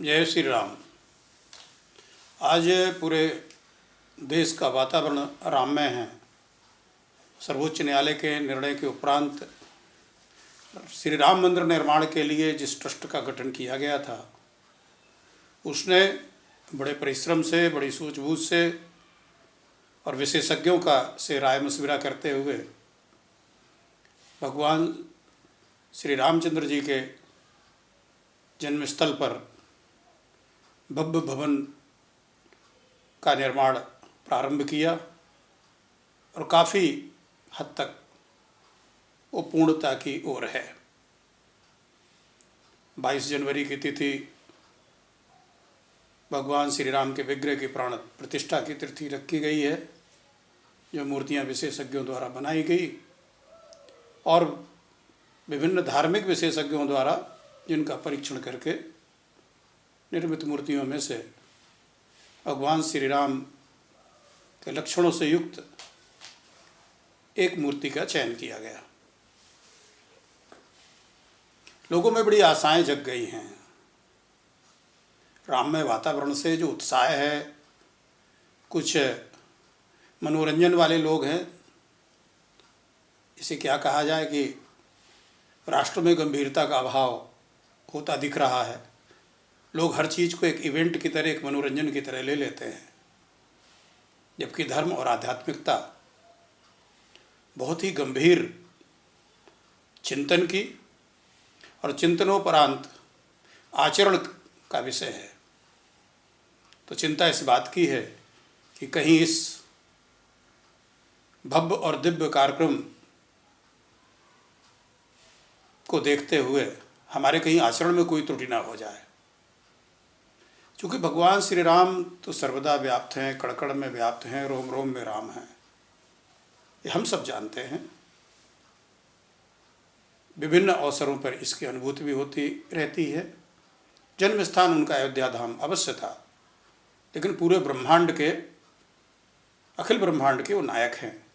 जय श्री राम। आज पूरे देश का वातावरण राममय है। सर्वोच्च न्यायालय के निर्णय के उपरांत श्री राम मंदिर निर्माण के लिए जिस ट्रस्ट का गठन किया गया था, उसने बड़े परिश्रम से, बड़ी सूझबूझ से और विशेषज्ञों का से राय मशविरा करते हुए भगवान श्री रामचंद्र जी के जन्मस्थल पर भव्य भवन का निर्माण प्रारंभ किया और काफ़ी हद तक वो पूर्णता की ओर है। 22 जनवरी की तिथि भगवान श्री राम के विग्रह की प्राण प्रतिष्ठा की तिथि रखी गई है, जो मूर्तियां विशेषज्ञों द्वारा बनाई गई और विभिन्न धार्मिक विशेषज्ञों द्वारा जिनका परीक्षण करके निर्मित मूर्तियों में से भगवान श्री राम के लक्षणों से युक्त एक मूर्ति का चयन किया गया। लोगों में बड़ी आशाएं जग गई हैं। राममय वातावरण से जो उत्साह है, कुछ मनोरंजन वाले लोग हैं, इसे क्या कहा जाए कि राष्ट्र में गंभीरता का अभाव होता दिख रहा है। लोग हर चीज़ को एक इवेंट की तरह, एक मनोरंजन की तरह ले लेते हैं, जबकि धर्म और आध्यात्मिकता बहुत ही गंभीर चिंतन की और चिंतनोपरांत आचरण का विषय है। तो चिंता इस बात की है कि कहीं इस भव्य और दिव्य कार्यक्रम को देखते हुए हमारे कहीं आचरण में कोई त्रुटि ना हो जाए। क्योंकि भगवान श्री राम तो सर्वदा व्याप्त हैं, कण-कण में व्याप्त हैं, रोम रोम में राम हैं, ये हम सब जानते हैं। विभिन्न अवसरों पर इसकी अनुभूति भी होती रहती है। जन्म स्थान उनका अयोध्या धाम अवश्य था, लेकिन पूरे ब्रह्मांड के, अखिल ब्रह्मांड के वो नायक हैं।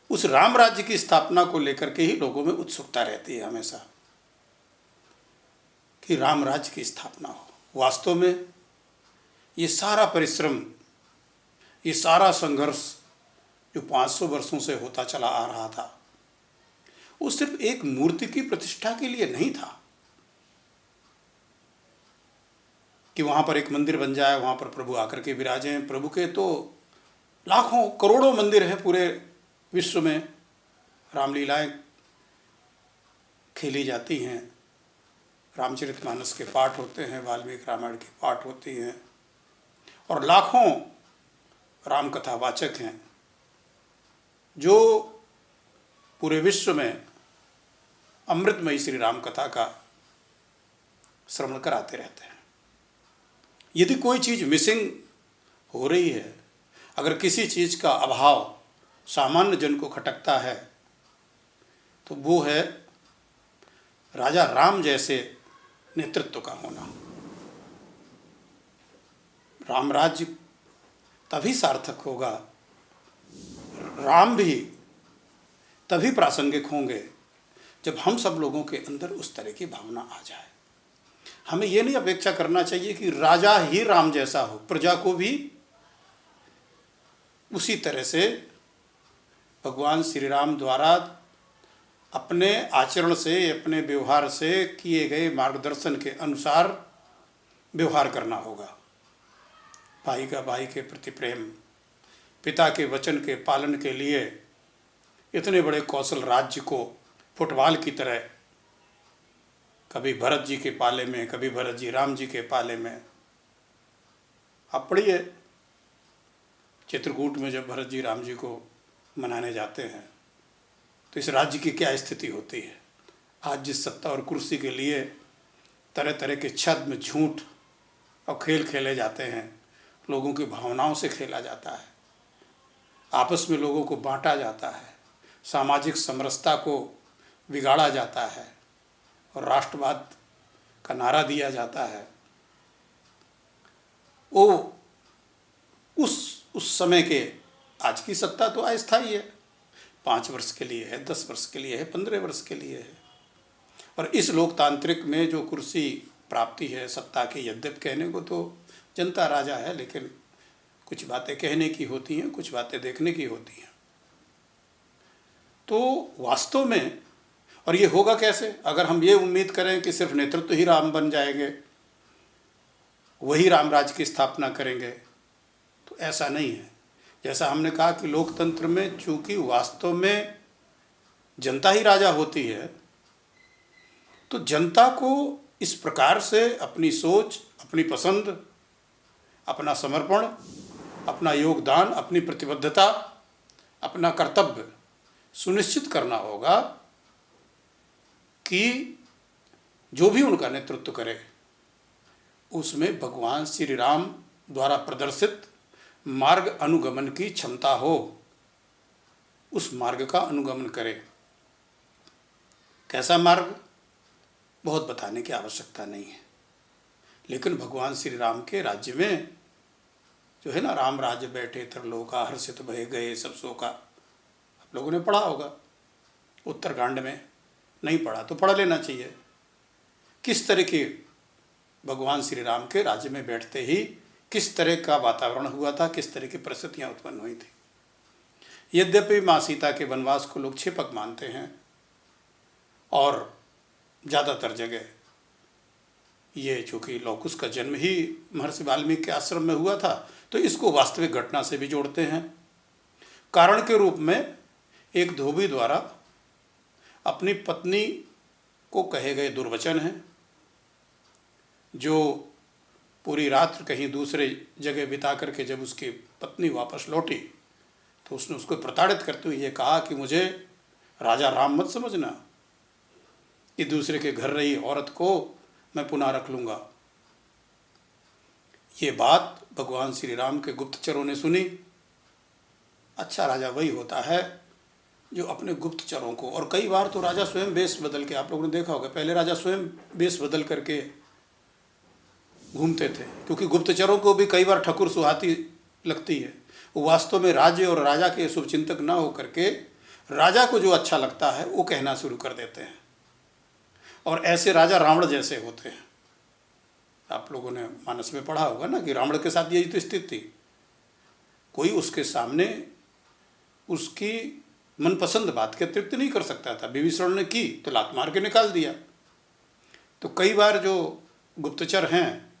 उस राम राज्य की स्थापना को लेकर के ही लोगों में उत्सुकता रहती है हमेशा कि राम राज्य की स्थापना हो। वास्तव में ये सारा परिश्रम, ये सारा संघर्ष जो 500 वर्षों से होता चला आ रहा था, वो सिर्फ एक मूर्ति की प्रतिष्ठा के लिए नहीं था कि वहाँ पर एक मंदिर बन जाए, वहाँ पर प्रभु आकर के विराजें। प्रभु के तो लाखों करोड़ों मंदिर हैं पूरे विश्व में। रामलीलाएं खेली जाती हैं, रामचरितमानस के पाठ होते हैं, वाल्मीकि रामायण के पाठ होती हैं और लाखों राम कथा वाचक हैं जो पूरे विश्व में अमृतमयी श्री राम कथा का श्रवण कराते रहते हैं। यदि कोई चीज़ मिसिंग हो रही है, अगर किसी चीज़ का अभाव सामान्य जन को खटकता है, तो वो है राजा राम जैसे नेतृत्व का होना। राम राज्य तभी सार्थक होगा, राम भी तभी प्रासंगिक होंगे जब हम सब लोगों के अंदर उस तरह की भावना आ जाए। हमें ये नहीं अपेक्षा करना चाहिए कि राजा ही राम जैसा हो, प्रजा को भी उसी तरह से भगवान श्री राम द्वारा अपने आचरण से, अपने व्यवहार से किए गए मार्गदर्शन के अनुसार व्यवहार करना होगा। भाई का भाई के प्रति प्रेम, पिता के वचन के पालन के लिए इतने बड़े कौशल राज्य को फुटबॉल की तरह कभी भरत जी के पाले में, कभी भरत जी राम जी के पाले में। आप पढ़िए चित्रकूट में जब भरत जी राम जी को मनाने जाते हैं तो इस राज्य की क्या स्थिति होती है। आज जिस सत्ता और कुर्सी के लिए तरह तरह के छद्म, झूठ और खेल खेले जाते हैं, लोगों की भावनाओं से खेला जाता है, आपस में लोगों को बांटा जाता है, सामाजिक समरसता को बिगाड़ा जाता है और राष्ट्रवाद का नारा दिया जाता है, वो उस समय के, आज की सत्ता तो अस्थायी है, 5 वर्ष के लिए है, 10 वर्ष के लिए है, 15 वर्ष के लिए है। और इस लोकतांत्रिक में जो कुर्सी प्राप्ति है सत्ता की। यद्यप कहने को तो जनता राजा है, लेकिन कुछ बातें कहने की होती हैं, कुछ बातें देखने की होती हैं। तो वास्तव में, और ये होगा कैसे? अगर हम ये उम्मीद करें कि सिर्फ नेतृत्व ही राम बन जाएंगे, वही रामराज की स्थापना करेंगे, तो ऐसा नहीं है। जैसा हमने कहा कि लोकतंत्र में चूंकि वास्तव में जनता ही राजा होती है, तो जनता को इस प्रकार से अपनी सोच, अपनी पसंद, अपना समर्पण, अपना योगदान, अपनी प्रतिबद्धता, अपना कर्तव्य सुनिश्चित करना होगा कि जो भी उनका नेतृत्व करे उसमें भगवान श्री राम द्वारा प्रदर्शित मार्ग अनुगमन की क्षमता हो, उस मार्ग का अनुगमन करे। कैसा मार्ग? बहुत बताने की आवश्यकता नहीं है, लेकिन भगवान श्री राम के राज्य में जो है ना, राम राज्य बैठे त्रिलोका हर्षित भय गए सब शोका, आप लोगों ने पढ़ा होगा उत्तरकांड में। नहीं पढ़ा तो पढ़ लेना चाहिए। किस तरह के भगवान श्री राम के राज्य में बैठते ही किस तरह का वातावरण हुआ था, किस तरह की परिस्थितियाँ उत्पन्न हुई थी। यद्यपि माँ सीता के वनवास को लोग क्षेपक मानते हैं और ज़्यादातर जगह ये चूँकि लौकुश का जन्म ही महर्षि वाल्मीकि के आश्रम में हुआ था, तो इसको वास्तविक घटना से भी जोड़ते हैं। कारण के रूप में एक धोबी द्वारा अपनी पत्नी को कहे गए दुर्वचन हैं, जो पूरी रात कहीं दूसरे जगह बिता करके जब उसकी पत्नी वापस लौटी तो उसने उसको प्रताड़ित करते हुए ये कहा कि मुझे राजा राम मत समझना, कि दूसरे के घर रही औरत को मैं पुनः रख लूँगा। ये बात भगवान श्री राम के गुप्तचरों ने सुनी। अच्छा राजा वही होता है जो अपने गुप्तचरों को, और कई बार तो राजा स्वयं वेश बदल के, आप लोगों ने देखा होगा, पहले राजा स्वयं वेश बदल करके घूमते थे, क्योंकि गुप्तचरों को भी कई बार ठकुर सुहाती लगती है। वो वास्तव में राज्य और राजा के शुभचिंतक ना हो करके राजा को जो अच्छा लगता है वो कहना शुरू कर देते हैं, और ऐसे राजा रावण जैसे होते हैं। आप लोगों ने मानस में पढ़ा होगा ना कि रावण के साथ यही तो स्थिति थी। कोई उसके सामने उसकी मनपसंद बात के अतिरिक्त नहीं कर सकता था। विभीषण ने की तो लात मार के निकाल दिया। तो कई बार जो गुप्तचर हैं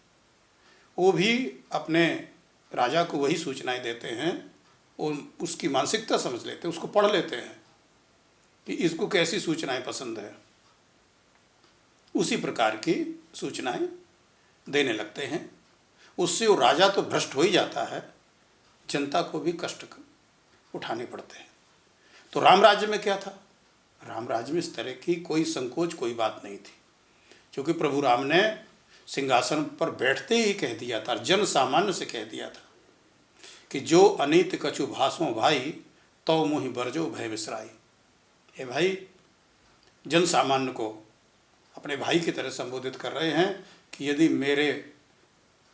वो भी अपने राजा को वही सूचनाएं देते हैं, और उसकी मानसिकता समझ लेते हैं, उसको पढ़ लेते हैं कि इसको कैसी सूचनाएं पसंद है, उसी प्रकार की सूचनाएं देने लगते हैं। उससे वो राजा तो भ्रष्ट हो ही जाता है, जनता को भी कष्ट उठाने पड़ते हैं। तो राम राज्य में क्या था? राम राज्य में इस तरह की कोई संकोच, कोई बात नहीं थी, क्योंकि प्रभु राम ने सिंहासन पर बैठते ही कह दिया था, जन सामान्य से कह दिया था कि जो अनीत कछु भासों भाई तो मुहि बरजो भय विसराई। हे भाई, जन सामान्य को अपने भाई की तरह संबोधित कर रहे हैं कि यदि मेरे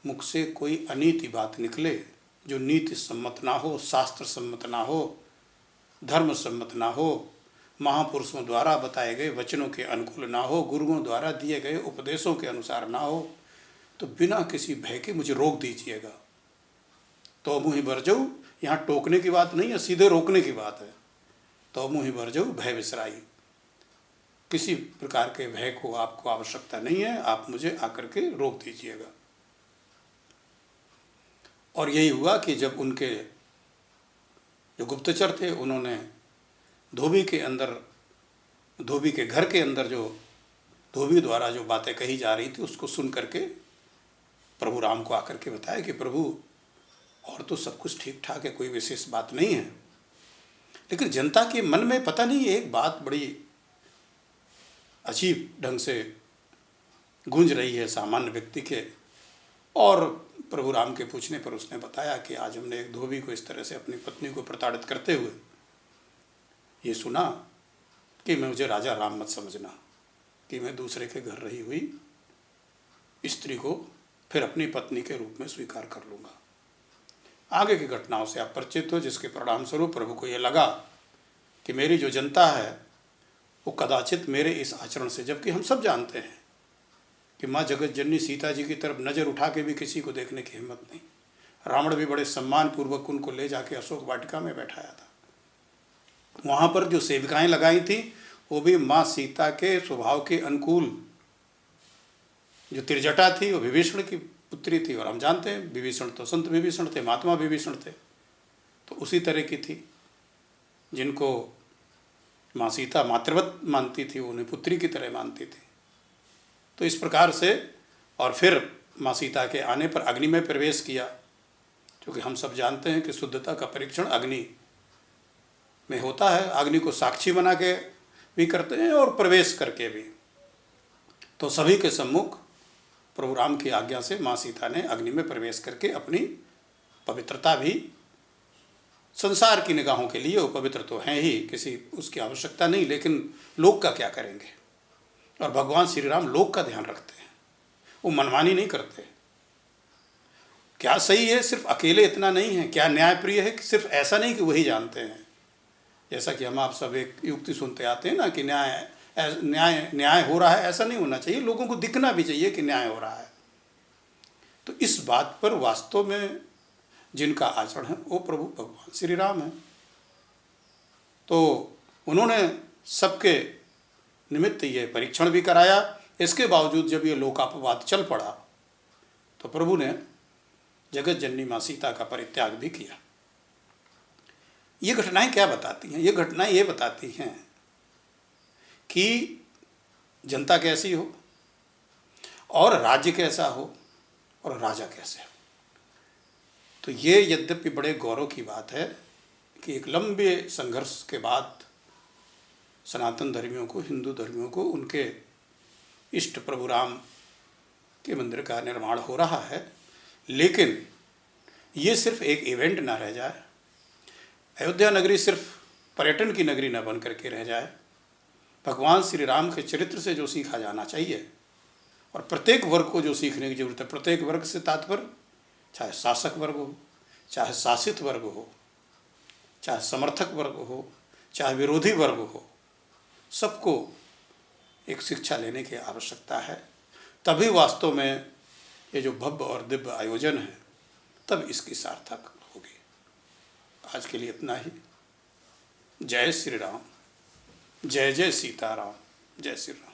मुख से कोई अनीति बात निकले, जो नीति सम्मत ना हो, शास्त्र सम्मत ना हो, धर्म सम्मत ना हो, महापुरुषों द्वारा बताए गए वचनों के अनुकूल ना हो, गुरुओं द्वारा दिए गए उपदेशों के अनुसार ना हो, तो बिना किसी भय के मुझे रोक दीजिएगा। तो मुहि बरजऊ, यहाँ टोकने की बात नहीं है, सीधे रोकने की बात है। तो मुहि बरजऊ भय विसराई, किसी प्रकार के भय को आपको आवश्यकता नहीं है, आप मुझे आकर के रोक दीजिएगा। और यही हुआ कि जब उनके जो गुप्तचर थे उन्होंने धोबी के घर के अंदर जो धोबी द्वारा जो बातें कही जा रही थी उसको सुन करके प्रभु राम को आकर के बताया कि प्रभु, और तो सब कुछ ठीक ठाक है, कोई विशेष बात नहीं है, लेकिन जनता के मन में पता नहीं एक बात बड़ी अजीब ढंग से गूंज रही है सामान्य व्यक्ति के। और प्रभु राम के पूछने पर उसने बताया कि आज हमने एक धोबी को इस तरह से अपनी पत्नी को प्रताड़ित करते हुए ये सुना कि मुझे राजा राम मत समझना, कि मैं दूसरे के घर रही हुई स्त्री को फिर अपनी पत्नी के रूप में स्वीकार कर लूँगा। आगे की घटनाओं से आप परिचित हो, जिसके परिणाम स्वरूप प्रभु को ये लगा कि मेरी जो जनता है वो कदाचित मेरे इस आचरण से, जबकि हम सब जानते हैं कि माँ जगत जननी सीता जी की तरफ नज़र उठा के भी किसी को देखने की हिम्मत नहीं। रावण भी बड़े सम्मान पूर्वक उनको ले जाके अशोक वाटिका में बैठाया था। वहाँ पर जो सेविकाएं लगाई थी वो भी माँ सीता के स्वभाव के अनुकूल। जो त्रिजटा थी वो विभीषण की पुत्री थी, और हम जानते हैं विभीषण तो संत विभीषण थे, महात्मा विभीषण थे, तो उसी तरह की थी। जिनको माँ सीता मातृवत मानती थी, उन्हें पुत्री की तरह मानती थी। तो इस प्रकार से, और फिर माँ सीता के आने पर अग्नि में प्रवेश किया, क्योंकि हम सब जानते हैं कि शुद्धता का परीक्षण अग्नि में होता है। अग्नि को साक्षी बना के भी करते हैं और प्रवेश करके भी। तो सभी के सम्मुख प्रभु राम की आज्ञा से माँ सीता ने अग्नि में प्रवेश करके अपनी पवित्रता भी, संसार की निगाहों के लिए वो पवित्र तो हैं ही, किसी उसकी आवश्यकता नहीं, लेकिन लोक का क्या करेंगे। और भगवान श्री राम लोक का ध्यान रखते हैं, वो मनमानी नहीं करते। क्या सही है सिर्फ अकेले इतना नहीं है, क्या न्यायप्रिय है सिर्फ ऐसा नहीं कि वही जानते हैं। जैसा कि हम आप सब एक युक्ति सुनते आते हैं ना कि न्याय न्याय न्याय हो रहा है, ऐसा नहीं होना चाहिए। लोगों को दिखना भी चाहिए कि न्याय हो रहा है। तो इस बात पर वास्तव में जिनका आचरण है वो प्रभु भगवान श्री राम है। तो उन्होंने सबके निमित्त ये परीक्षण भी कराया। इसके बावजूद जब ये लोकापवाद चल पड़ा तो प्रभु ने जगत जननी माँ सीता का परित्याग भी किया। ये घटनाएं क्या बताती हैं? ये घटनाएं ये बताती हैं कि जनता कैसी हो और राज्य कैसा हो और राजा कैसे हो। तो ये यद्यपि बड़े गौरव की बात है कि एक लंबे संघर्ष के बाद सनातन धर्मियों को, हिंदू धर्मियों को उनके इष्ट प्रभु राम के मंदिर का निर्माण हो रहा है। लेकिन ये सिर्फ एक इवेंट ना रह जाए, अयोध्या नगरी सिर्फ पर्यटन की नगरी न बन करके रह जाए। भगवान श्री राम के चरित्र से जो सीखा जाना चाहिए, और प्रत्येक वर्ग को जो सीखने की जरूरत है, प्रत्येक वर्ग से तात्पर्य चाहे शासक वर्ग हो, चाहे शासित वर्ग हो, चाहे समर्थक वर्ग हो, चाहे विरोधी वर्ग हो, सबको एक शिक्षा लेने की आवश्यकता है। तभी वास्तव में ये जो भव्य और दिव्य आयोजन है तब इसकी सार्थक होगी। आज के लिए इतना ही। जय श्री राम, जय जय सीताराम, जय श्री राम।